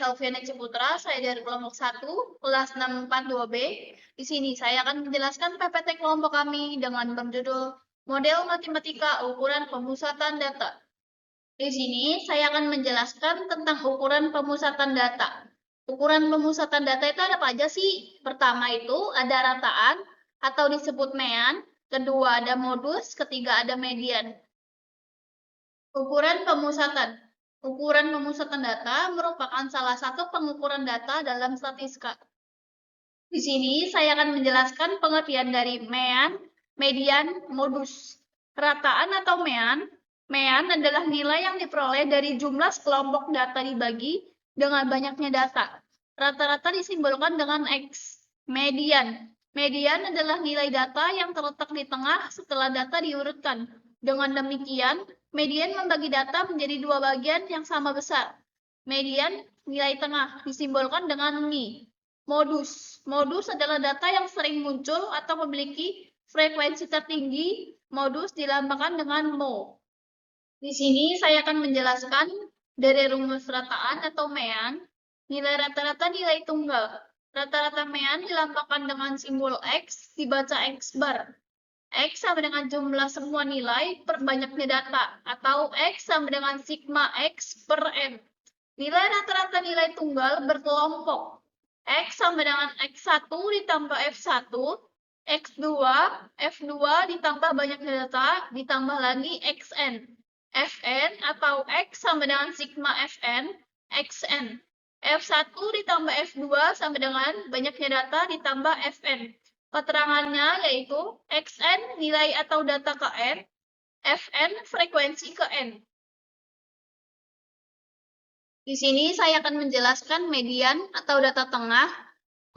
Selviana Ciputra, saya dari kelompok 1, kelas 642B. Di sini saya akan menjelaskan PPT kelompok kami dengan berjudul Model Matematika Ukuran Pemusatan Data. Di sini saya akan menjelaskan tentang ukuran pemusatan data. Ukuran pemusatan data itu ada apa aja sih? Pertama itu ada rataan atau disebut mean, kedua ada modus, ketiga ada median. Ukuran pemusatan. Ukuran pemusatan data merupakan salah satu pengukuran data dalam statistika. Di sini saya akan menjelaskan pengertian dari mean, median, modus. Rataan atau mean adalah nilai yang diperoleh dari jumlah sekelompok data dibagi dengan banyaknya data. Rata-rata disimbolkan dengan X. Median adalah nilai data yang terletak di tengah setelah data diurutkan. Dengan demikian, median membagi data menjadi dua bagian yang sama besar. Median, nilai tengah, disimbolkan dengan Mi. Modus adalah data yang sering muncul atau memiliki frekuensi tertinggi. Modus dilambangkan dengan Mo. Di sini saya akan menjelaskan dari rumus rataan atau mean, nilai rata-rata nilai tunggal. Rata-rata mean dilambangkan dengan simbol X, dibaca X bar. X sama dengan jumlah semua nilai per banyaknya data, atau X sama dengan sigma X per N. Nilai rata-rata nilai tunggal berkelompok. X sama dengan X1 ditambah F1, X2, F2 ditambah banyaknya data, ditambah lagi Xn. Fn atau X sama dengan sigma Fn, Xn. F1 ditambah F2 sama dengan banyaknya data ditambah Fn. Keterangannya yaitu Xn nilai atau data ke N, Fn frekuensi ke N. Di sini saya akan menjelaskan median atau data tengah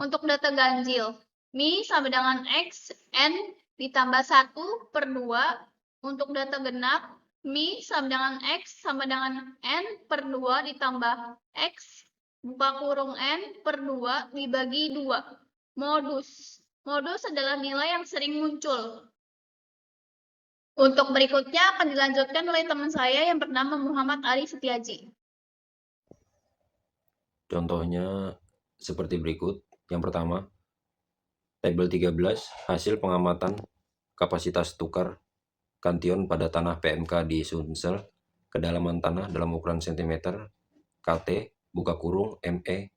untuk data ganjil. Mi sama dengan X, N ditambah 1 per 2. Untuk data genap, Mi sama dengan X sama dengan N per 2 ditambah X buka kurung N per 2 dibagi 2. Modus adalah nilai yang sering muncul. Untuk berikutnya akan dilanjutkan oleh teman saya yang bernama Muhammad Ali Setiaji. Contohnya seperti berikut. Yang pertama, tabel 13, hasil pengamatan kapasitas tukar kantion pada tanah PMK di Sumsel, kedalaman tanah dalam ukuran cm, KT, buka kurung, ME,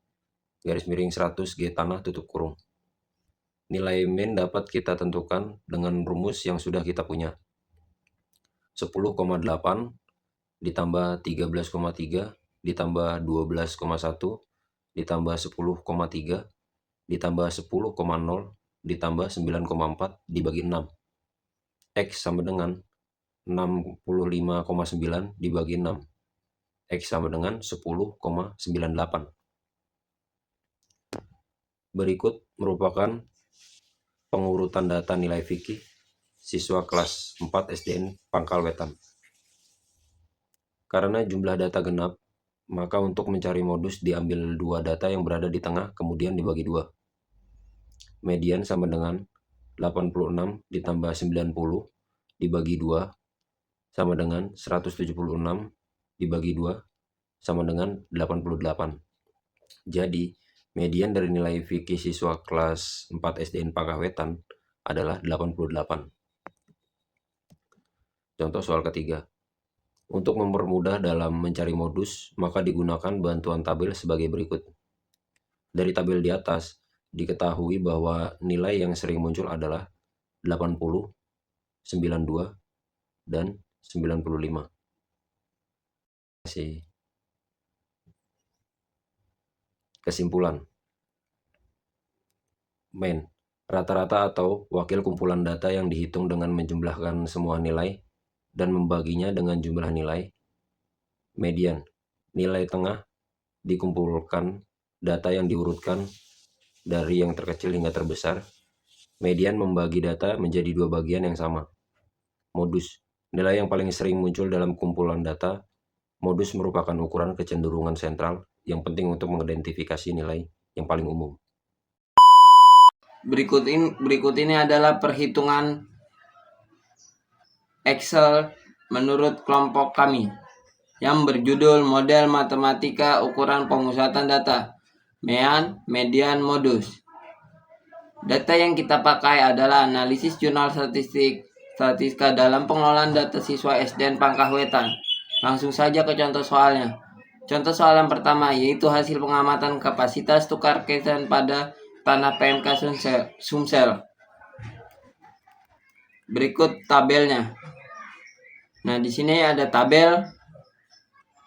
garis miring 100 G tanah tutup kurung. Nilai min dapat kita tentukan dengan rumus yang sudah kita punya. 10,8 ditambah 13,3 ditambah 12,1 ditambah 10,3 ditambah 10,0 ditambah 9,4 dibagi 6. X sama dengan 65,9 dibagi 6. X sama dengan 10,98. Berikut merupakan pengurutan data nilai fikih siswa kelas 4 SDN Pangkal Wetan. Karena jumlah data genap, maka untuk mencari modus diambil dua data yang berada di tengah kemudian dibagi dua. Median sama dengan 86 ditambah 90 dibagi 2 sama dengan 176 dibagi 2 sama dengan 88. Jadi, median dari nilai fikih siswa kelas 4 SDN Pangkal Wetan adalah 88. Contoh soal ketiga. Untuk mempermudah dalam mencari modus, maka digunakan bantuan tabel sebagai berikut. Dari tabel di atas, diketahui bahwa nilai yang sering muncul adalah 80, 92, dan 95. Kesimpulan. Mean, rata-rata atau wakil kumpulan data yang dihitung dengan menjumlahkan semua nilai dan membaginya dengan jumlah nilai. Median, nilai tengah dikumpulkan data yang diurutkan dari yang terkecil hingga terbesar. Median membagi data menjadi dua bagian yang sama. Modus, nilai yang paling sering muncul dalam kumpulan data. Modus merupakan ukuran kecenderungan sentral yang penting untuk mengidentifikasi nilai yang paling umum. Berikut ini adalah perhitungan Excel menurut kelompok kami. yang berjudul Model Matematika Ukuran Pemusatan Data, MEAN, Median, Modus. Data yang kita pakai adalah analisis jurnal statistika dalam pengelolaan data siswa SDN Pangkahwetan. Langsung saja ke contoh soalnya. Contoh soal yang pertama yaitu hasil pengamatan kapasitas tukar kesan pada tanah PMK Sumsel. Berikut tabelnya. Nah, di sini ada tabel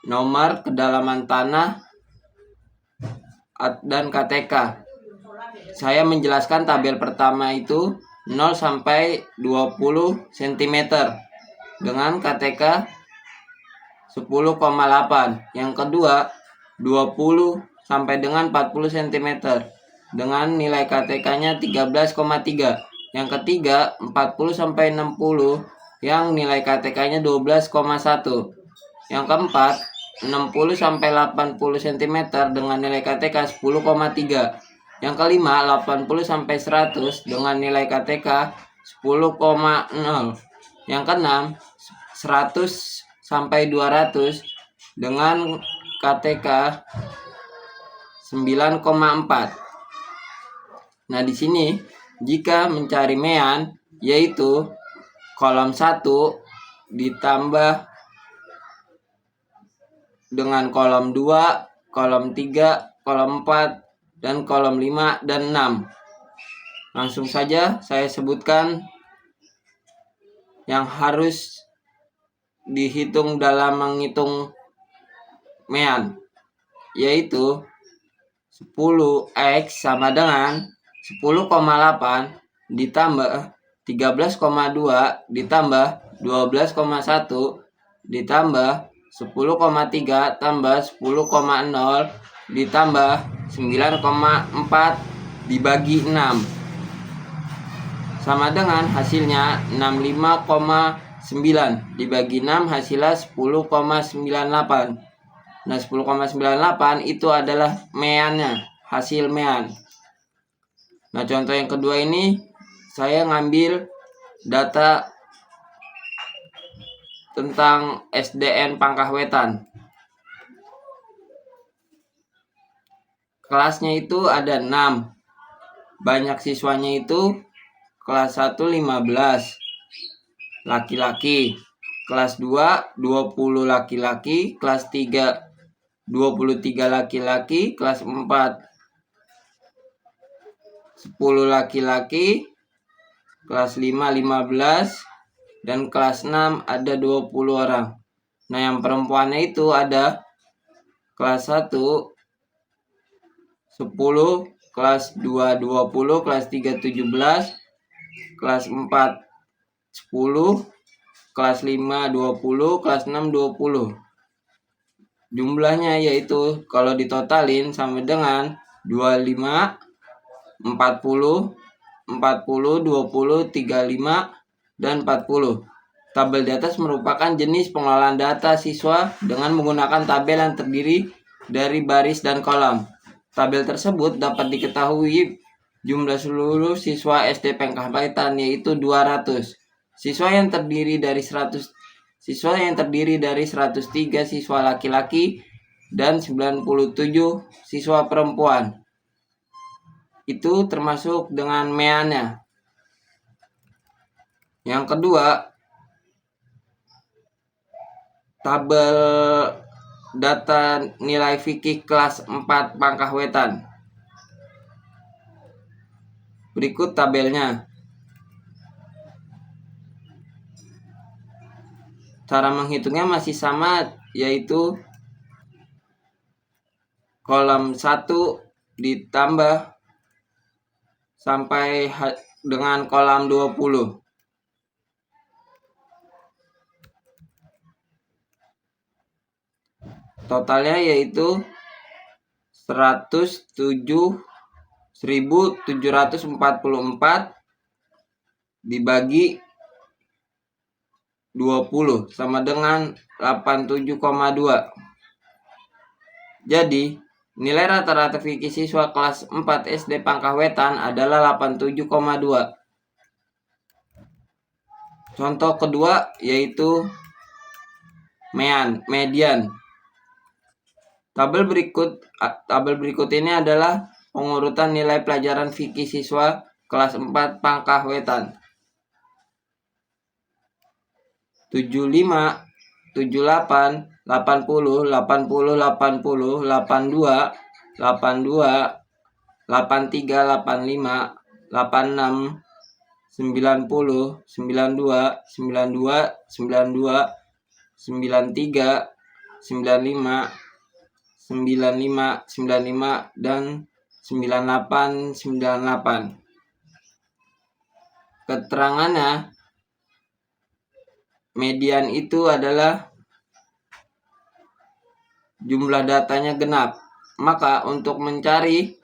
nomor, kedalaman tanah, dan KTK. Saya menjelaskan tabel pertama itu 0 sampai 20 cm dengan KTK 10,8. Yang kedua 20 sampai dengan 40 cm dengan nilai KTK-nya 13,3. Yang ketiga 40 sampai 60 yang nilai KTK-nya 12,1. Yang keempat 60 sampai 80 cm dengan nilai KTK 10,3. Yang kelima 80 sampai 100 dengan nilai KTK 10,0. Yang keenam 100 sampai 200 dengan KTK 9,4. Nah, di sini jika mencari MEAN yaitu kolom 1 ditambah dengan kolom 2, kolom 3, kolom 4, dan kolom 5 dan 6. Langsung saja saya sebutkan yang harus dihitung dalam menghitung MEAN, yaitu 10X sama dengan 10,8 ditambah 13,2 ditambah 12,1 ditambah 10,3 tambah 10,0 ditambah 9,4 dibagi 6 sama dengan hasilnya 65,9 dibagi 6 hasilnya 10,98. Nah, 10,98 itu adalah MEAN-nya, hasil MEAN. Nah, contoh yang kedua ini saya ngambil data tentang SDN Pangkahwetan. Kelasnya itu ada 6. Banyak siswanya itu kelas 1 15 laki-laki, kelas 2 20 laki-laki, kelas 3 23 laki-laki, kelas 4 10 laki-laki, kelas 5 15, dan kelas 6 ada 20 orang. Nah, yang perempuannya itu ada kelas 1 10, kelas 2 20, kelas 3 17, kelas 4 10, kelas 5 20, kelas 6 20. Jumlahnya yaitu kalau ditotalin sama dengan 25, 40, 40, 20, 35, dan 40. Tabel di atas merupakan jenis pengelolaan data siswa dengan menggunakan tabel yang terdiri dari baris dan kolom. Tabel tersebut dapat diketahui jumlah seluruh siswa SD Pangkahwetan yaitu 200. Siswa yang terdiri dari 103 siswa laki-laki dan 97 siswa perempuan. Itu termasuk dengan MEAN-nya. Yang kedua, tabel data nilai fikih kelas 4 Pangkahwetan. Berikut tabelnya. Cara menghitungnya masih sama, yaitu kolom 1 ditambah sampai dengan kolom 20. Totalnya yaitu 107.744 dibagi 20 sama dengan 87,2. Jadi, nilai rata-rata fikih siswa kelas 4 SD Pangkahwetan adalah 87,2. Contoh kedua yaitu median. Tabel berikut ini adalah pengurutan nilai pelajaran fikih siswa kelas 4 Pangkah Wetan. 75, 78, 80, 80, 80, 82, 82, 83, 85, 86, 90, 92, 92, 92, 93, 95, 95, 95, dan 98, 98. Keterangannya, median itu adalah jumlah datanya genap. Maka untuk mencari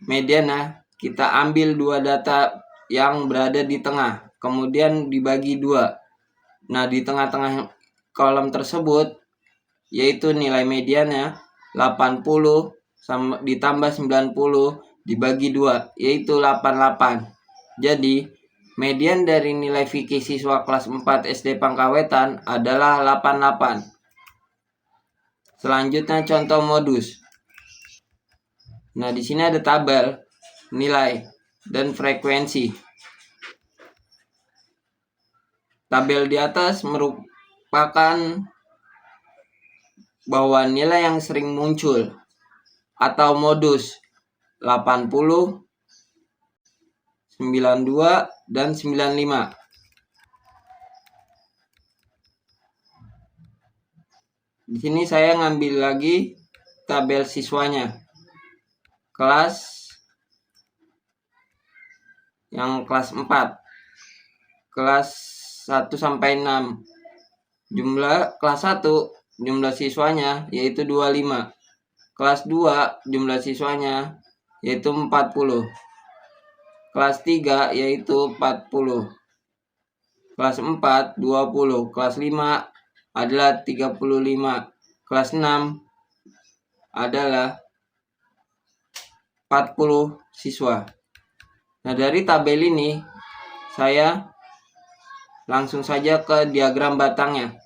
mediannya, kita ambil dua data yang berada di tengah, kemudian dibagi dua. Nah, di tengah-tengah kolom tersebut, yaitu nilai mediannya 80 ditambah 90 dibagi 2, yaitu 88. Jadi, median dari nilai fikih siswa kelas 4 SD Pangkah Wetan adalah 88. Selanjutnya contoh modus. Nah, di sini ada tabel nilai dan frekuensi. Tabel di atas merupakan bahwa nilai yang sering muncul atau modus 80, 92, dan 95. Di sini saya ngambil lagi tabel siswanya. Kelas yang kelas 4. Kelas 1 sampai 6. Jumlah kelas 1 jumlah siswanya yaitu 25. Kelas 2 jumlah siswanya yaitu 40. Kelas 3 yaitu 40. Kelas 4 20. Kelas 5 adalah 35. Kelas 6 adalah 40 siswa. Nah, dari tabel ini saya langsung saja ke diagram batangnya.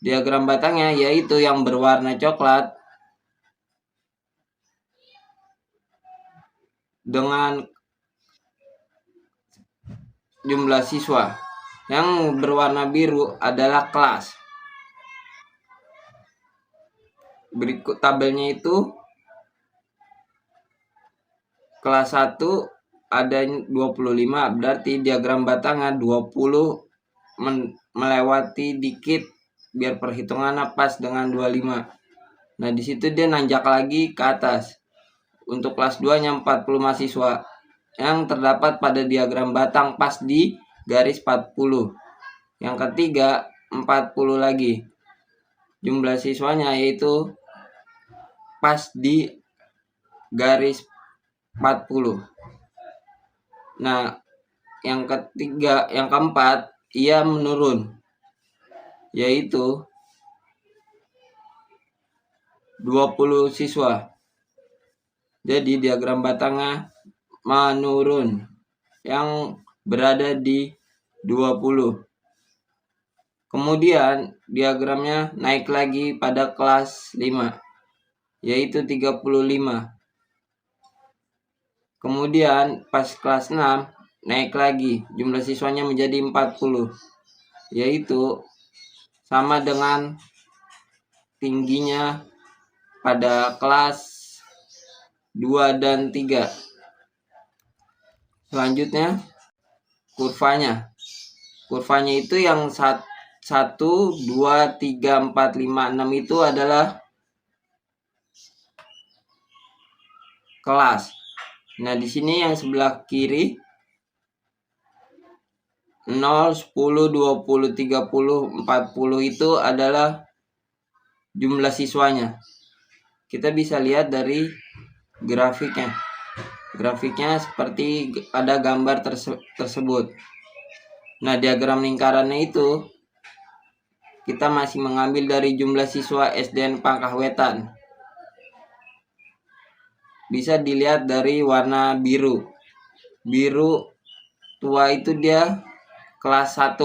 Diagram batangnya yaitu yang berwarna coklat dengan jumlah siswa. Yang berwarna biru adalah kelas. Berikut tabelnya itu kelas 1 ada 25, berarti diagram batangnya 20 melewati dikit biar perhitungannya pas dengan 25. Nah, di situ dia nanjak lagi ke atas. Untuk kelas 2-nya 40 mahasiswa yang terdapat pada diagram batang pas di garis 40. Yang ketiga 40 lagi. Jumlah siswanya yaitu pas di garis 40. Nah, yang keempat ia menurun, yaitu 20 siswa. Jadi diagram batangnya menurun yang berada di 20. Kemudian diagramnya naik lagi pada kelas 5, yaitu 35. Kemudian pas kelas 6 naik lagi, jumlah siswanya menjadi 40, yaitu sama dengan tingginya pada kelas 2 dan 3. Selanjutnya kurvanya. Kurvanya itu yang 1, 2, 3, 4, 5, 6 itu adalah kelas. Nah, di sini yang sebelah kiri 0, 10, 20, 30, 40 itu adalah jumlah siswanya. Kita bisa lihat dari grafiknya. Grafiknya seperti pada gambar tersebut. Nah, diagram lingkarannya itu kita masih mengambil dari jumlah siswa SDN Pangkah Wetan. Bisa dilihat dari warna biru. Biru tua itu dia kelas 1,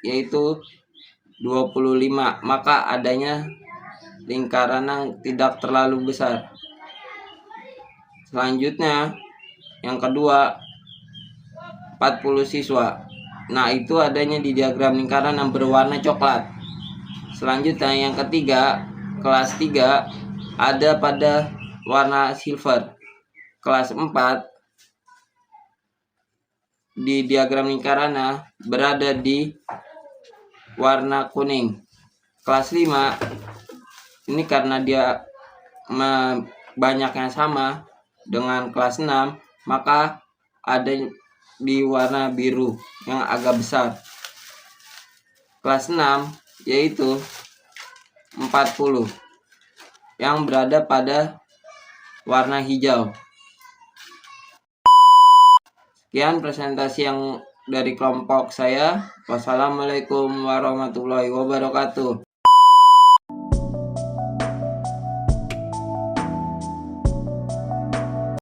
yaitu 25, maka adanya lingkaran yang tidak terlalu besar. Selanjutnya, yang kedua, 40 siswa. Nah, itu adanya di diagram lingkaran yang berwarna coklat. Selanjutnya, yang ketiga, kelas 3 ada pada warna silver. Kelas 4 di diagram lingkarannya berada di warna kuning. Kelas 5 ini karena dia banyaknya sama dengan kelas 6, maka ada di warna biru yang agak besar. Kelas 6 yaitu 40 yang berada pada warna hijau. Sekian presentasi yang dari kelompok saya. Wassalamualaikum warahmatullahi wabarakatuh.